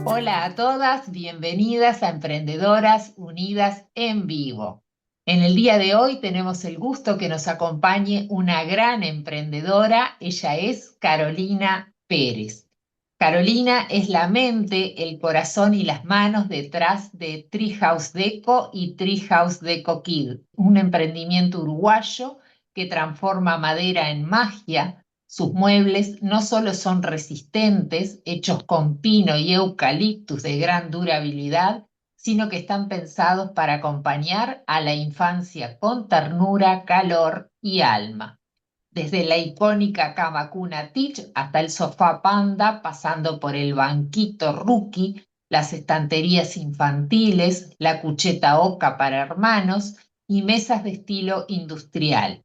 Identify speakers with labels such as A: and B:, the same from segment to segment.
A: Hola a todas, bienvenidas a Emprendedoras Unidas en Vivo. En el día de hoy tenemos el gusto que nos acompañe una gran emprendedora, ella es Carolina Pérez. Carolina es la mente, el corazón y las manos detrás de Treehouse Deco y Treehouse Deco Kid, un emprendimiento uruguayo que transforma madera en magia. Sus muebles no solo son resistentes, hechos con pino y eucaliptus de gran durabilidad, sino que están pensados para acompañar a la infancia con ternura, calor y alma. Desde la icónica cama cuna Teach hasta el sofá Panda, pasando por el banquito Rookie, las estanterías infantiles, la cucheta Oca para hermanos y mesas de estilo industrial.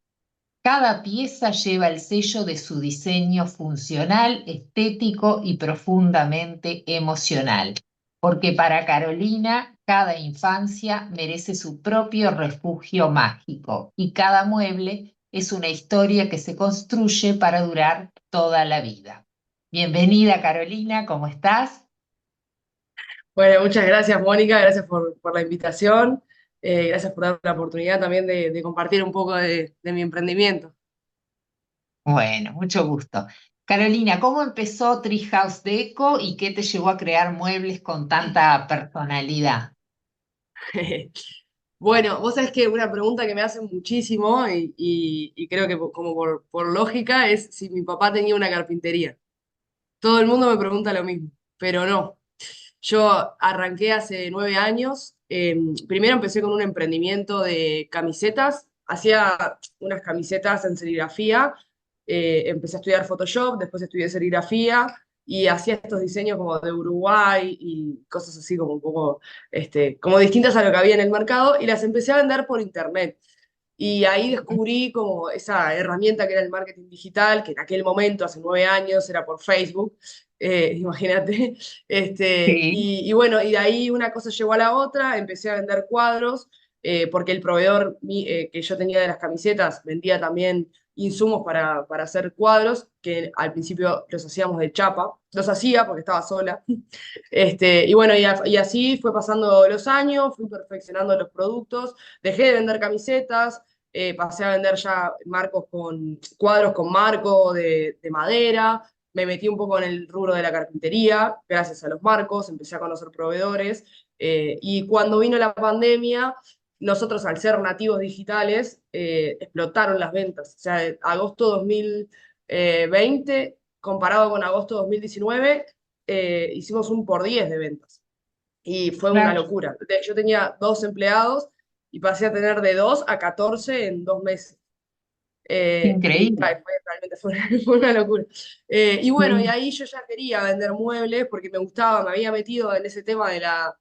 A: Cada pieza lleva el sello de su diseño funcional, estético y profundamente emocional, porque para Carolina cada infancia merece su propio refugio mágico y cada mueble es una historia que se construye para durar toda la vida. Bienvenida Carolina, ¿cómo estás?
B: Bueno, muchas gracias, Mónica, gracias por la invitación, gracias por darme la oportunidad también de compartir un poco de mi emprendimiento.
A: Bueno, mucho gusto. Carolina, ¿cómo empezó Treehouse Deco y qué te llevó a crear muebles con tanta personalidad?
B: Bueno, vos sabés que una pregunta que me hacen muchísimo y creo que como por lógica es si mi papá tenía una carpintería. Todo el mundo me pregunta lo mismo, pero no. Yo arranqué hace 9 años. Primero empecé con un emprendimiento de camisetas. Hacía unas camisetas en serigrafía. Empecé a estudiar Photoshop, después estudié serigrafía y hacía estos diseños como de Uruguay y cosas así como un poco, como distintas a lo que había en el mercado y las empecé a vender por internet. Y ahí descubrí como esa herramienta que era el marketing digital, que en aquel momento, hace 9 años, era por Facebook, imagínate.
A: Sí.
B: Y bueno, y de ahí una cosa llevó a la otra, empecé a vender cuadros, porque el proveedor que yo tenía de las camisetas vendía también insumos para hacer cuadros, que al principio los hacíamos de chapa, los hacía porque estaba sola. Y bueno, y así fue pasando los años, fui perfeccionando los productos, dejé de vender camisetas, pasé a vender ya marcos con cuadros con marco de madera, me metí un poco en el rubro de la carpintería, gracias a los marcos, empecé a conocer proveedores, y cuando vino la pandemia, nosotros al ser nativos digitales, explotaron las ventas. O sea, agosto 2020 comparado con agosto 2019, hicimos un por 10 de ventas y fue una
A: Claro,
B: locura. Yo tenía 2 empleados y pasé a tener de 2 a 14 en 2 meses. Y
A: increíble.
B: realmente fue, fue una locura. Y bueno, y
A: Sí.
B: ahí yo ya quería vender muebles porque me gustaba, me había metido en ese tema de la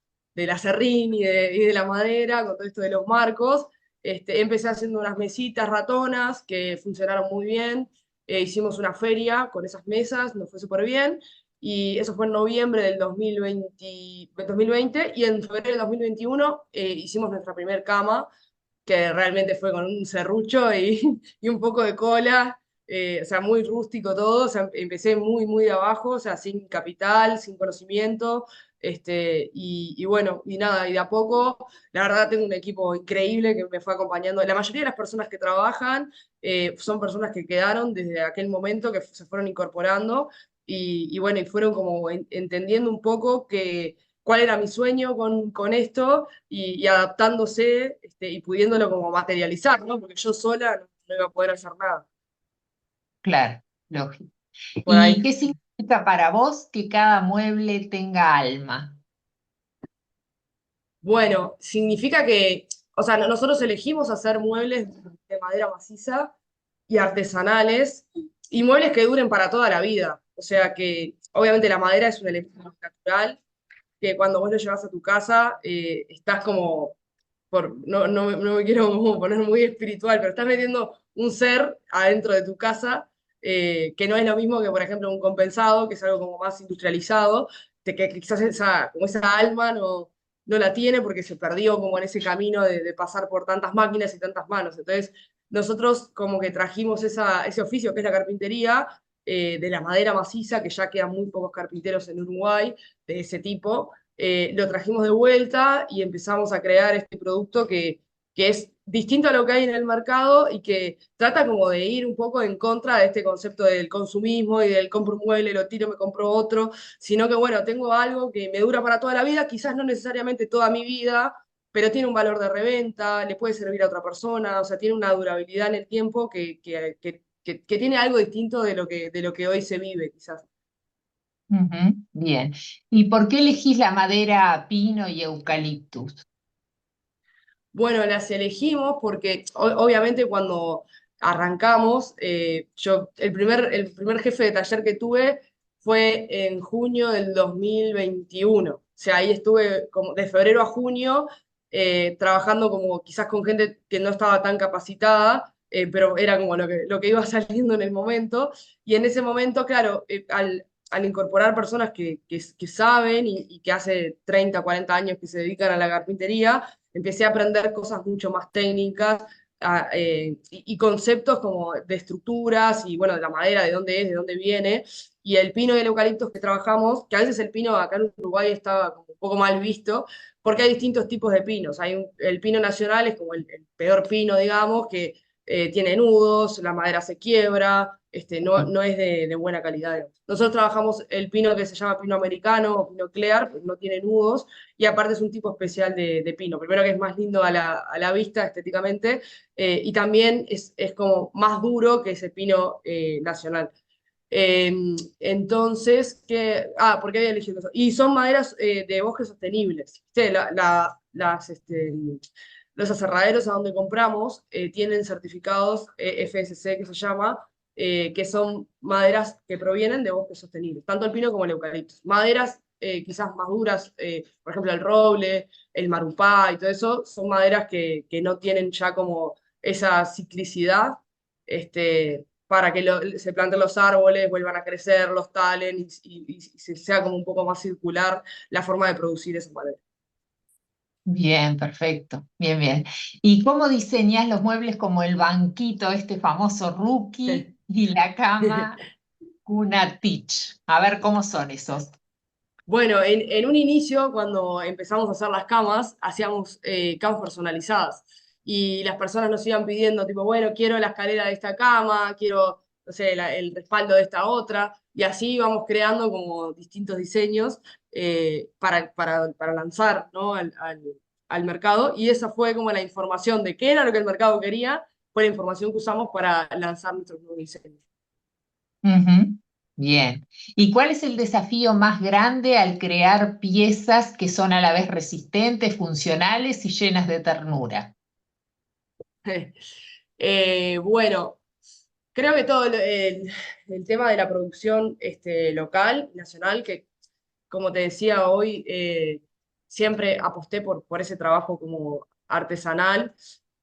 B: serrín y de la madera, con todo esto de los marcos. Empecé haciendo unas mesitas ratonas que funcionaron muy bien. Hicimos una feria con esas mesas, nos fue súper bien. Y eso fue en noviembre del 2020 y en febrero del 2021 hicimos nuestra primer cama, que realmente fue con un serrucho y un poco de cola, o sea, muy rústico todo, o sea, empecé muy, muy de abajo, o sea, sin capital, sin conocimiento, y bueno, y nada, y de a poco, la verdad tengo un equipo increíble que me fue acompañando. La mayoría de las personas que trabajan son personas que quedaron desde aquel momento, que se fueron incorporando, y bueno, y fueron como entendiendo un poco que cuál era mi sueño con esto y adaptándose, y pudiéndolo como materializar, ¿no? Porque yo sola no iba a poder hacer nada.
A: Claro, lógico.
B: Por
A: ¿Y
B: ahí.
A: qué significa para vos que cada mueble tenga alma?
B: Bueno, significa que, o sea, nosotros elegimos hacer muebles de madera maciza y artesanales y muebles que duren para toda la vida. O sea que, obviamente, la madera es un elemento natural que cuando vos lo llevas a tu casa, estás como, no me quiero como poner muy espiritual, pero estás metiendo un ser adentro de tu casa, que no es lo mismo que, por ejemplo, un compensado, que es algo como más industrializado, que quizás como esa alma no la tiene porque se perdió como en ese camino de pasar por tantas máquinas y tantas manos. Entonces, nosotros como que trajimos ese oficio que es la carpintería, de la madera maciza, que ya quedan muy pocos carpinteros en Uruguay de ese tipo, lo trajimos de vuelta y empezamos a crear este producto que es distinto a lo que hay en el mercado y que trata como de ir un poco en contra de este concepto del consumismo y del compro un mueble, lo tiro, me compro otro, sino que bueno, tengo algo que me dura para toda la vida, quizás no necesariamente toda mi vida, pero tiene un valor de reventa, le puede servir a otra persona, o sea, tiene una durabilidad en el tiempo que tiene algo distinto de lo que hoy se vive, quizás.
A: Ujú, bien. ¿Y por qué elegís la madera pino y eucaliptus?
B: Bueno, las elegimos porque obviamente cuando arrancamos, el primer jefe de taller que tuve fue en junio del 2021. O sea, ahí estuve como de febrero a junio trabajando como quizás con gente que no estaba tan capacitada, pero era como lo que iba saliendo en el momento. Y en ese momento, claro, al incorporar personas que saben y que hace 30, 40 años que se dedican a la carpintería, empecé a aprender cosas mucho más técnicas y conceptos como de estructuras y bueno, de la madera, de dónde es, de dónde viene. Y el pino y el eucalipto que trabajamos, que a veces el pino acá en Uruguay está como un poco mal visto, porque hay distintos tipos de pinos. El pino nacional es como el peor pino, digamos, que tiene nudos, la madera se quiebra, no es de buena calidad, digamos. Nosotros trabajamos el pino que se llama pino americano o pino clear, pues no tiene nudos, y aparte es un tipo especial de pino. Primero que es más lindo a la vista estéticamente, y también es como más duro que ese pino nacional. Eh, entonces, ¿por qué había elegido eso? Y son maderas de bosque sostenibles. ¿Viste? Los aserraderos a donde compramos tienen certificados FSC, que se llama, que son maderas que provienen de bosques sostenibles, tanto el pino como el eucalipto. Maderas quizás más duras, por ejemplo el roble, el marupá y todo eso, son maderas que no tienen ya como esa ciclicidad, para que se planten los árboles, vuelvan a crecer, los talen y sea como un poco más circular la forma de producir esa madera.
A: Bien, perfecto. Bien, bien. ¿Y cómo diseñás los muebles como el banquito, este famoso Rookie, y la cama Cuna Teach? A ver cómo son esos.
B: Bueno, en un inicio, cuando empezamos a hacer las camas, hacíamos camas personalizadas. Y las personas nos iban pidiendo, tipo, bueno, quiero la escalera de esta cama, quiero, no sé, el respaldo de esta otra. Y así íbamos creando como distintos diseños para lanzar, ¿no? al mercado. Y esa fue como la información de qué era lo que el mercado quería, fue la información que usamos para lanzar nuestros nuevos diseños.
A: Ujú, bien. ¿Y cuál es el desafío más grande al crear piezas que son a la vez resistentes, funcionales y llenas de ternura?
B: Bueno, creo que el tema de la producción local, nacional, que como te decía hoy, siempre aposté por ese trabajo como artesanal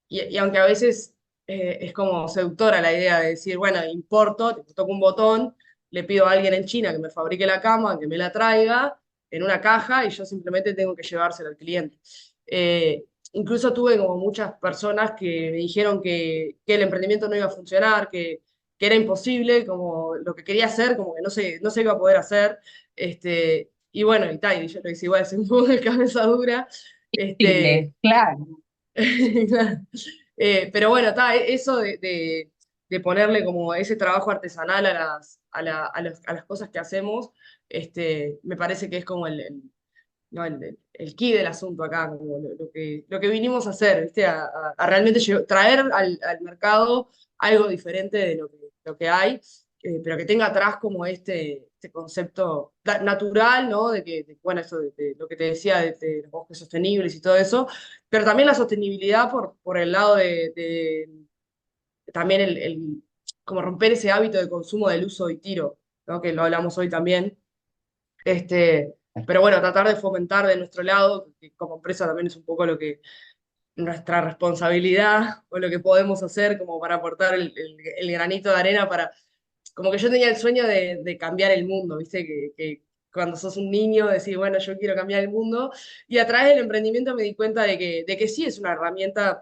B: y aunque a veces es como seductora la idea de decir, bueno, importo, toco un botón, le pido a alguien en China que me fabrique la cama, que me la traiga en una caja y yo simplemente tengo que llevársela al cliente. Incluso tuve como muchas personas que me dijeron que el emprendimiento no iba a funcionar, que era imposible, como lo que quería hacer, como que no se iba a poder hacer. Y bueno, y tal, y yo lo hice igual, es un poco de cabeza dura. Este,
A: Chile, claro.
B: pero bueno, eso de ponerle como ese trabajo artesanal a las cosas que hacemos, me parece que es como no, el key del asunto acá, como lo que vinimos a hacer, ¿viste? A realmente traer al mercado algo diferente de lo que hay, pero que tenga atrás como este concepto natural, ¿no? Bueno, eso de lo que te decía, de los bosques sostenibles y todo eso, pero también la sostenibilidad por el lado también como romper ese hábito de consumo del uso y tiro, ¿no? Que lo hablamos hoy también. Pero bueno, tratar de fomentar de nuestro lado, que como empresa también es un poco nuestra responsabilidad o lo que podemos hacer como para aportar el granito de arena para, como que yo tenía el sueño de cambiar el mundo, ¿viste? cuando sos un niño, decir, bueno, yo quiero cambiar el mundo. Y a través del emprendimiento me di cuenta de que sí es una herramienta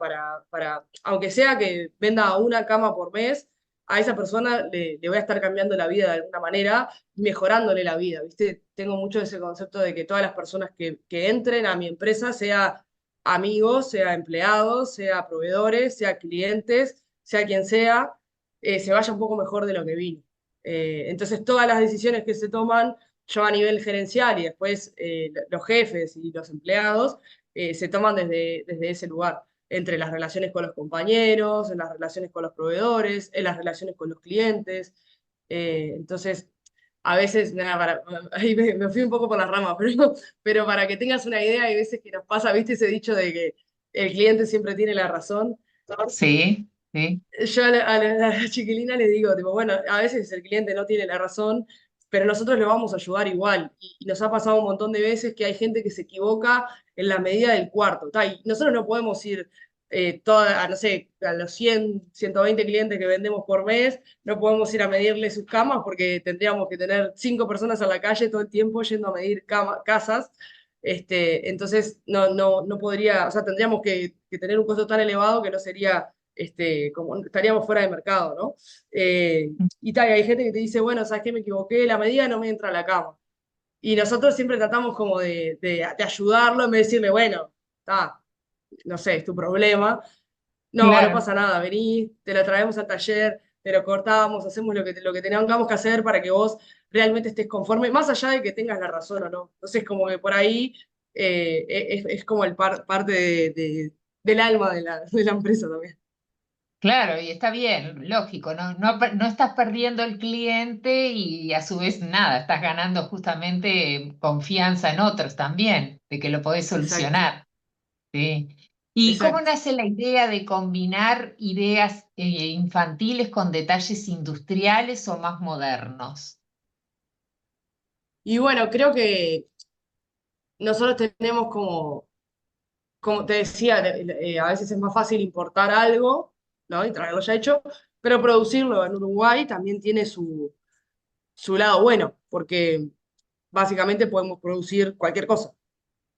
B: aunque sea que venda una cama por mes, a esa persona le voy a estar cambiando la vida de alguna manera, mejorándole la vida, ¿viste? Tengo mucho ese concepto de que todas las personas que entren a mi empresa, sea amigos, sea empleados, sea proveedores, sea clientes, sea quien sea, se vaya un poco mejor de lo que vino. Entonces, todas las decisiones que se toman, yo a nivel gerencial y después los jefes y los empleados, se toman desde ese lugar, entre las relaciones con los compañeros, en las relaciones con los proveedores, en las relaciones con los clientes. Entonces, a veces, nada, ahí me fui un poco por las ramas, pero para que tengas una idea, hay veces que nos pasa, ¿viste ese dicho de que el cliente siempre tiene la razón?
A: Sí, sí.
B: Yo a la chiquilina le digo, tipo, bueno, a veces el cliente no tiene la razón, pero nosotros le vamos a ayudar igual. Y nos ha pasado un montón de veces que hay gente que se equivoca en la medida del cuarto. Y nosotros no podemos ir no sé, a los 100, 120 clientes que vendemos por mes, no podemos ir a medirle sus camas porque tendríamos que tener 5 personas a la calle todo el tiempo yendo a medir casas. Entonces, no podría, o sea, tendríamos que tener un costo tan elevado que no sería como estaríamos fuera de mercado, ¿no? Y tal, y hay gente que te dice, bueno, ¿sabes qué? Me equivoqué, la medida no me entra a la cama. Y nosotros siempre tratamos como de ayudarlo en vez de decirle, bueno, está, no sé, es tu problema. No, no
A: Claro.
B: pasa nada, vení, te la traemos al taller, te lo cortamos, hacemos lo que tengamos que hacer para que vos realmente estés conforme, más allá de que tengas la razón o no. Entonces, como que por ahí es como parte del alma de la empresa también.
A: Claro, y está bien, lógico, no estás perdiendo el cliente y a su vez nada, estás ganando justamente confianza en otros también, de que lo podés
B: Exacto,
A: solucionar. ¿Sí? ¿Y cómo
B: exacto.
A: nace la idea de combinar ideas infantiles con detalles industriales o más modernos?
B: Y bueno, creo que nosotros tenemos como te decía, a veces es más fácil importar algo, ¿no? Y traerlo ya hecho, pero producirlo en Uruguay también tiene su lado bueno, porque básicamente podemos producir cualquier cosa.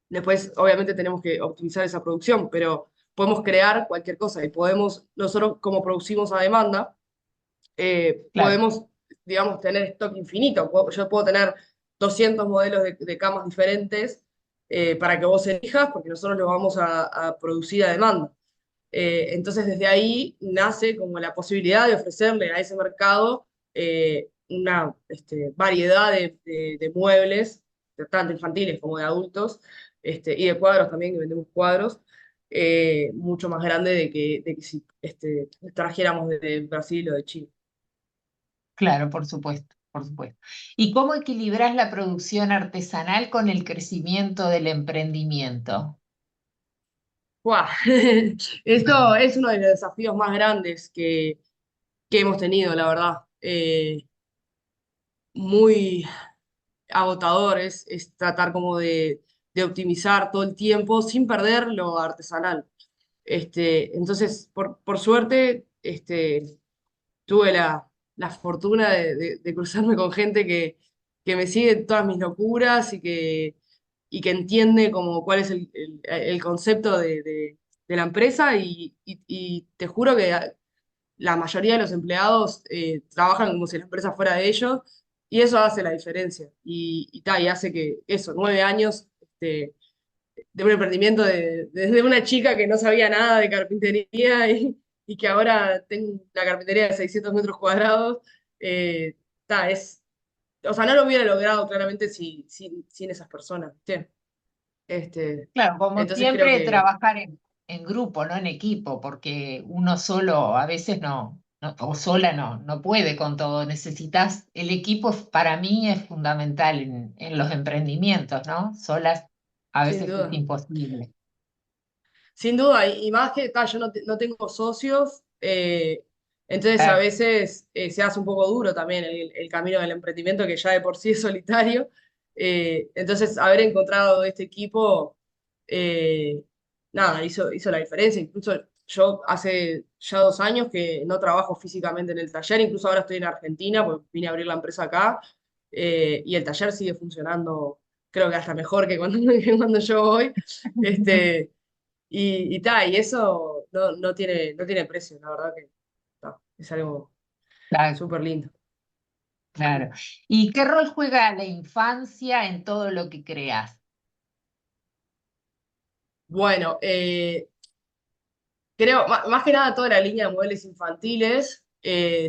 B: Después, obviamente, tenemos que optimizar esa producción, pero podemos crear cualquier cosa y nosotros como producimos a demanda,
A: Claro,
B: podemos, digamos, tener stock infinito. Yo puedo tener 200 modelos de camas diferentes para que vos elijas, porque nosotros los vamos a producir a demanda. Entonces, desde ahí nace como la posibilidad de ofrecerle a ese mercado una variedad de muebles, tanto infantiles como de adultos, y de cuadros también, que vendemos cuadros, mucho más grande de que si trajéramos de Brasil o de Chile.
A: claro, por supuesto, por supuesto. ¿Y cómo equilibras la producción artesanal con el crecimiento del emprendimiento?
B: ¡Guau! Esto es uno de los desafíos más grandes que hemos tenido, la verdad. Muy agotador es tratar como de optimizar todo el tiempo sin perder lo artesanal. Entonces, por suerte, tuve la fortuna de cruzarme con gente que me sigue en todas mis locuras y que entiende como cuál es el concepto de la empresa y te juro que la mayoría de los empleados trabajan como si la empresa fuera de ellos y eso hace la diferencia y hace que eso, 9 años de un emprendimiento desde una chica que no sabía nada de carpintería y que ahora tengo la carpintería de 600 metros cuadrados, ta, o sea, no lo hubiera logrado claramente sin esas personas, ¿viste?
A: Claro, como
B: Entonces creo
A: siempre,
B: que,
A: trabajar en grupo, no en equipo, porque uno solo a veces o sola no puede con todo. Necesitas, el equipo para mí es fundamental en los emprendimientos, ¿no? Solas a
B: sin
A: veces es
B: duda.
A: imposible.
B: Sin duda, y más que yo no tengo socios, entonces a
A: Claro,
B: veces se hace un poco duro también el camino del emprendimiento, que ya de por sí es solitario. Entonces, haber encontrado este equipo, eh, nada, hizo la diferencia. Incluso yo hace ya 2 años que no trabajo físicamente en el taller, incluso ahora estoy en Argentina, porque vine a abrir la empresa acá. y el taller sigue funcionando, creo que hasta mejor que cuando, que cuando yo voy. Este, y eso no tiene precio, la verdad que es algo
A: Claro,
B: súper lindo.
A: claro. ¿Y qué rol juega la infancia en todo lo que creas?
B: Bueno, creo, más que nada toda la línea de muebles infantiles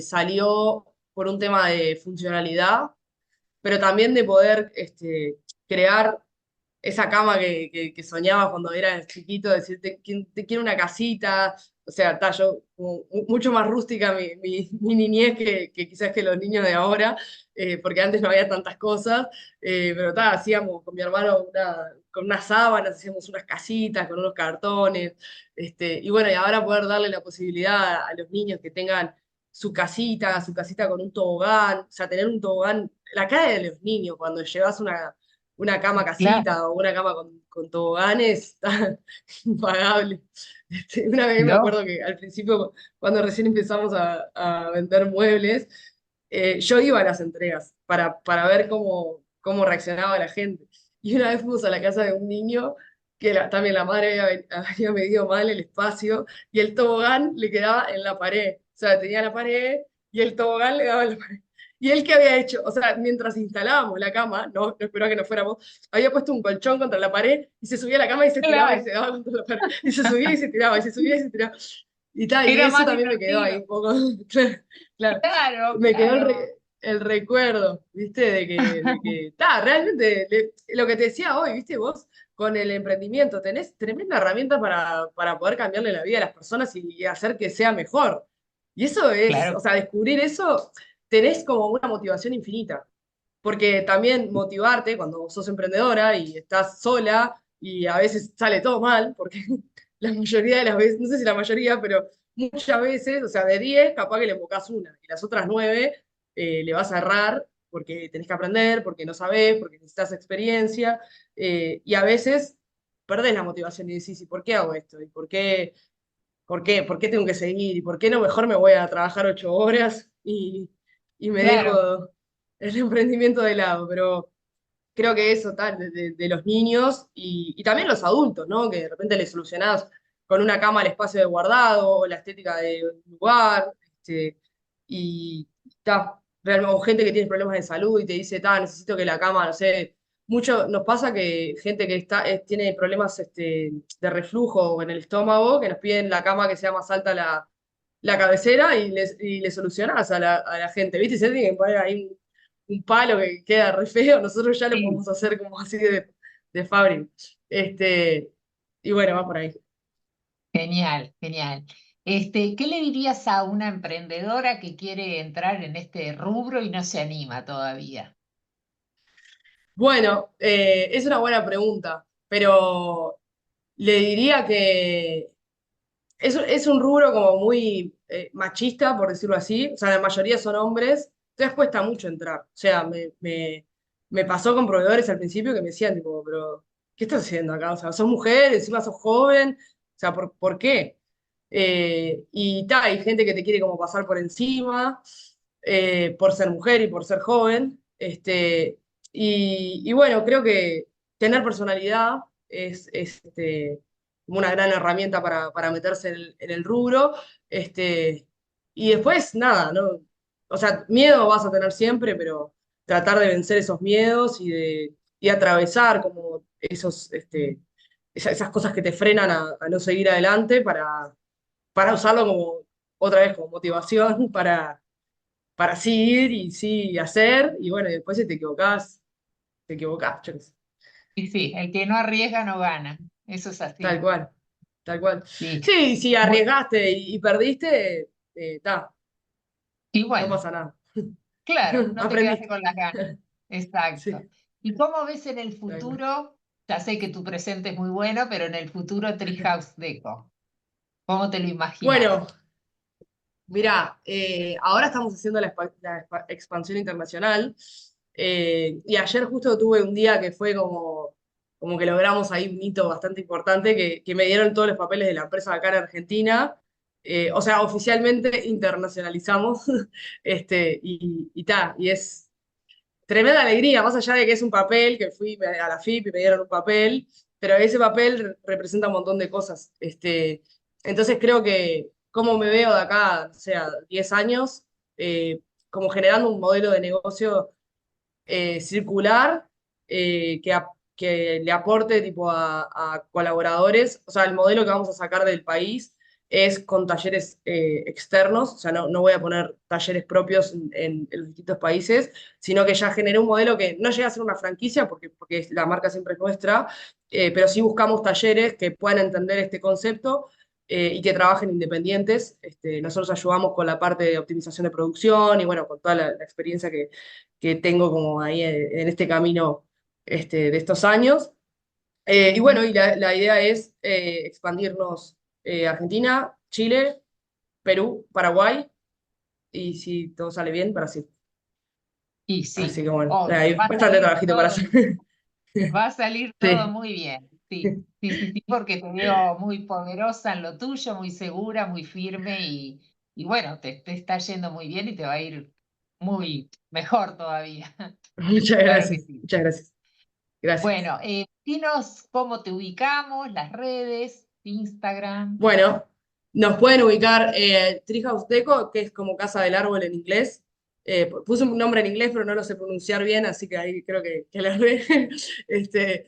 B: salió por un tema de funcionalidad, pero también de poder crear esa cama que soñaba cuando era chiquito, decirte, te quiero una casita, o sea, yo como mucho más rústica mi niñez que quizás que los niños de ahora, porque antes no había tantas cosas, pero hacíamos con mi hermano con unas sábanas, hacíamos unas casitas, con unos cartones, y bueno, y ahora poder darle la posibilidad a los niños que tengan su casita con un tobogán, o sea, tener un tobogán, la cara de los niños cuando llevas una cama
A: Claro,
B: casita o una cama con toboganes, está impagable. Una vez me
A: no,
B: acuerdo que al principio, cuando recién empezamos a vender muebles, yo iba a las entregas para ver cómo reaccionaba la gente. Y una vez fuimos a la casa de un niño que también la madre había medido mal el espacio y el tobogán le quedaba en la pared. O sea, tenía la pared y el tobogán le daba en la pared. Y él, ¿qué había hecho? O sea, mientras instalábamos la cama, no esperaba que nos fuéramos, había puesto un colchón contra la pared y se subía a la cama y se tiraba y
A: claro.
B: se daba contra la pared. Y se subía y se tiraba, y se subía y se tiraba. Y
A: Era
B: eso
A: más
B: también me quedó ahí
A: divertido.
B: un poco. Claro,
A: Claro,
B: me quedó
A: claro.
B: el recuerdo, ¿viste? De que realmente, lo que te decía hoy, ¿viste? Vos con el emprendimiento tenés tremenda herramienta para poder cambiarle la vida a las personas y hacer que sea mejor. Y eso es, o
A: Claro,
B: sea, descubrir eso, tenés como una motivación infinita. Porque también motivarte cuando sos emprendedora y estás sola y a veces sale todo mal, porque la mayoría de las veces, no sé si la mayoría, pero muchas veces, o sea, de 10 capaz que le enfocás una y las otras 9 le vas a errar porque tenés que aprender, porque no sabés, porque necesitas experiencia, y a veces perdés la motivación y decís, ¿y por qué hago esto? ¿Y por qué tengo que seguir? ¿Y por qué no mejor me voy a trabajar 8 horas y me
A: claro.
B: dejo el emprendimiento de lado? Pero creo que eso tal, de los niños y también los adultos, ¿no? Que de repente les solucionás con una cama el espacio de guardado o la estética de un lugar, y está, realmente, o gente que tiene problemas de salud y te dice, necesito que la cama, no sé, mucho nos pasa que gente que tiene problemas de reflujo en el estómago, que nos piden la cama que sea más alta la cabecera y le solucionás a la gente, ¿viste? Y se tiene que poner ahí un palo que queda re feo, nosotros ya lo
A: Sí,
B: podemos hacer como así de fábrica. Este, y bueno, va por ahí.
A: genial, genial. ¿Qué le dirías a una emprendedora que quiere entrar en este rubro y no se anima todavía?
B: Bueno, es una buena pregunta, pero le diría que es un rubro como muy machista, por decirlo así. O sea, la mayoría son hombres, entonces cuesta mucho entrar. O sea, me pasó con proveedores al principio que me decían, tipo, pero, ¿qué estás haciendo acá? O sea, sos mujer, encima sos joven, o sea, ¿por qué? Hay gente que te quiere como pasar por encima, por ser mujer y por ser joven. Y bueno, creo que tener personalidad es como una gran herramienta para meterse en el rubro. Este, y después, nada, ¿no? O sea, miedo vas a tener siempre, pero tratar de vencer esos miedos y atravesar como esas cosas que te frenan a no seguir adelante para usarlo como, otra vez, como motivación para sí ir y sí hacer. Y bueno, y después si te equivocás, yo qué sé.
A: Y sí, el que no arriesga no gana. Eso es
B: Tal
A: así.
B: cual, tal cual.
A: Sí.
B: Sí, si
A: Bu-
B: arriesgaste y perdiste,
A: Y
B: no
A: bueno,
B: pasa nada.
A: claro, no te quedaste
B: Aprendiste.
A: con las ganas. Exacto.
B: Sí,
A: ¿Y cómo ves en el
B: tal cual.
A: futuro? Ya sé que tu presente es muy bueno, pero en el futuro Treehouse Deco, ¿cómo te lo imaginas?
B: Bueno, mirá, ahora estamos haciendo la expansión internacional, y ayer justo tuve un día que fue como que logramos ahí un hito bastante importante, que me dieron todos los papeles de la empresa acá en Argentina. O sea, oficialmente internacionalizamos, y es tremenda alegría, más allá de que es un papel, que fui a la FIP y me dieron un papel, pero ese papel representa un montón de cosas. Entonces creo que cómo me veo de acá, o sea, 10 años, como generando un modelo de negocio circular que le aporte tipo a colaboradores. O sea, el modelo que vamos a sacar del país es con talleres externos, o sea, no voy a poner talleres propios en los distintos países, sino que ya generé un modelo que no llega a ser una franquicia, porque la marca siempre es nuestra, pero sí buscamos talleres que puedan entender este concepto y que trabajen independientes. Nosotros ayudamos con la parte de optimización de producción y bueno, con toda la experiencia que tengo como ahí en este camino de estos años. Y bueno, y la idea es expandirnos Argentina, Chile, Perú, Paraguay y si todo sale bien, Brasil.
A: Y
B: Así
A: sí,
B: que bueno,
A: obvio,
B: hay bastante trabajito para hacer.
A: va a salir todo
B: Sí,
A: muy bien. Sí, sí, sí, sí, porque te veo muy poderosa en lo tuyo, muy segura, muy firme y bueno, te está yendo muy bien y te va a ir muy mejor todavía.
B: muchas
A: Claro que
B: gracias,
A: sí.
B: muchas gracias. Gracias.
A: Bueno, dinos cómo te ubicamos, las redes, Instagram.
B: Bueno, nos pueden ubicar Treehouse Deco, que es como Casa del Árbol en inglés. Puse un nombre en inglés, pero no lo sé pronunciar bien, así que ahí creo que le erré. Este,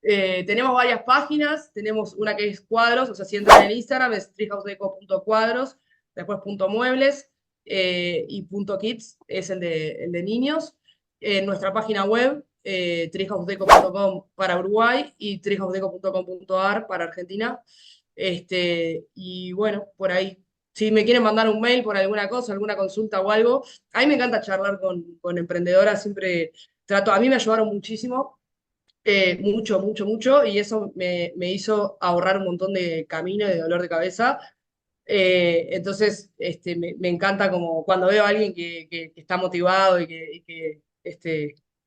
B: tenemos varias páginas, tenemos una que es cuadros, o sea, si entran en Instagram es treehousedeco.cuadros, después punto .muebles y punto .kids es el de niños. En nuestra página web, treehousedeco.com para Uruguay y treehousedeco.com.ar para Argentina. Y bueno, por ahí. Si me quieren mandar un mail por alguna cosa, alguna consulta o algo, a mí me encanta charlar con emprendedoras, siempre trato, a mí me ayudaron muchísimo, mucho, mucho, mucho, y eso me hizo ahorrar un montón de camino y de dolor de cabeza. Entonces, me encanta como cuando veo a alguien que está motivado y que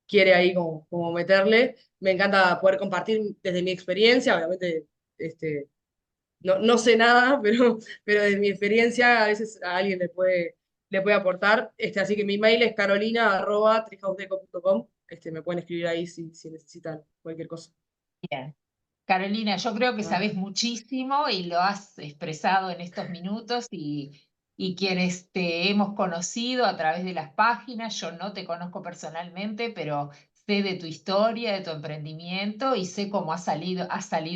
B: quiere ahí como meterle, me encanta poder compartir desde mi experiencia, obviamente. Este, no sé nada, pero de mi experiencia a veces a alguien le puede aportar. Así que mi mail es carolina@treehousedeco.com. Me pueden escribir ahí si necesitan cualquier cosa.
A: Bien. Carolina, yo creo que
B: Ah,
A: sabes muchísimo y lo has expresado en estos minutos y quienes te hemos conocido a través de las páginas, yo no te conozco personalmente, pero sé de tu historia, de tu emprendimiento y sé cómo has salido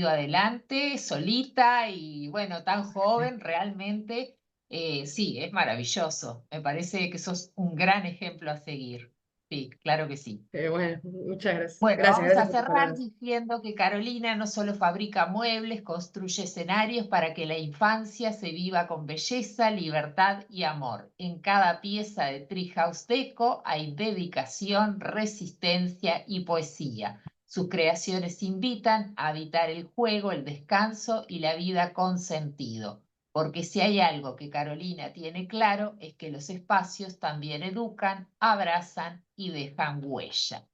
A: adelante solita y bueno, tan joven, realmente, sí, es maravilloso. Me parece que sos un gran ejemplo a seguir. Sí, claro que sí.
B: bueno, muchas gracias.
A: Bueno,
B: Gracias,
A: vamos
B: gracias
A: a
B: por tus
A: cerrar
B: palabras.
A: diciendo que Carolina no solo fabrica muebles, construye escenarios para que la infancia se viva con belleza, libertad y amor. En cada pieza de Treehouse Deco hay dedicación, resistencia y poesía. Sus creaciones invitan a habitar el juego, el descanso y la vida con sentido. Porque si hay algo que Carolina tiene claro es que los espacios también educan, abrazan y dejan huella.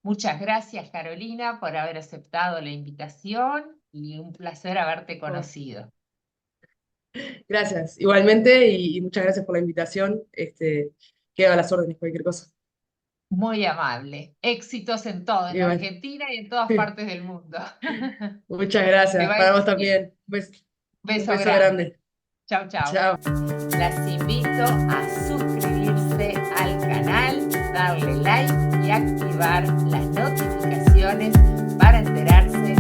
A: Muchas gracias, Carolina, por haber aceptado la invitación y un placer haberte
B: Bueno,
A: conocido.
B: gracias, igualmente, y muchas gracias por la invitación. Quedo a las órdenes, cualquier cosa.
A: Muy amable. Éxitos en todo, en
B: Y bueno,
A: Argentina y en todas partes del mundo.
B: muchas
A: Que
B: gracias.
A: vaya
B: Para vos
A: bien.
B: también. Un
A: Beso
B: beso
A: grande.
B: grande.
A: Chau, chau.
B: Chao.
A: Las invito a suscribirse al canal, darle like y activar las notificaciones para enterarse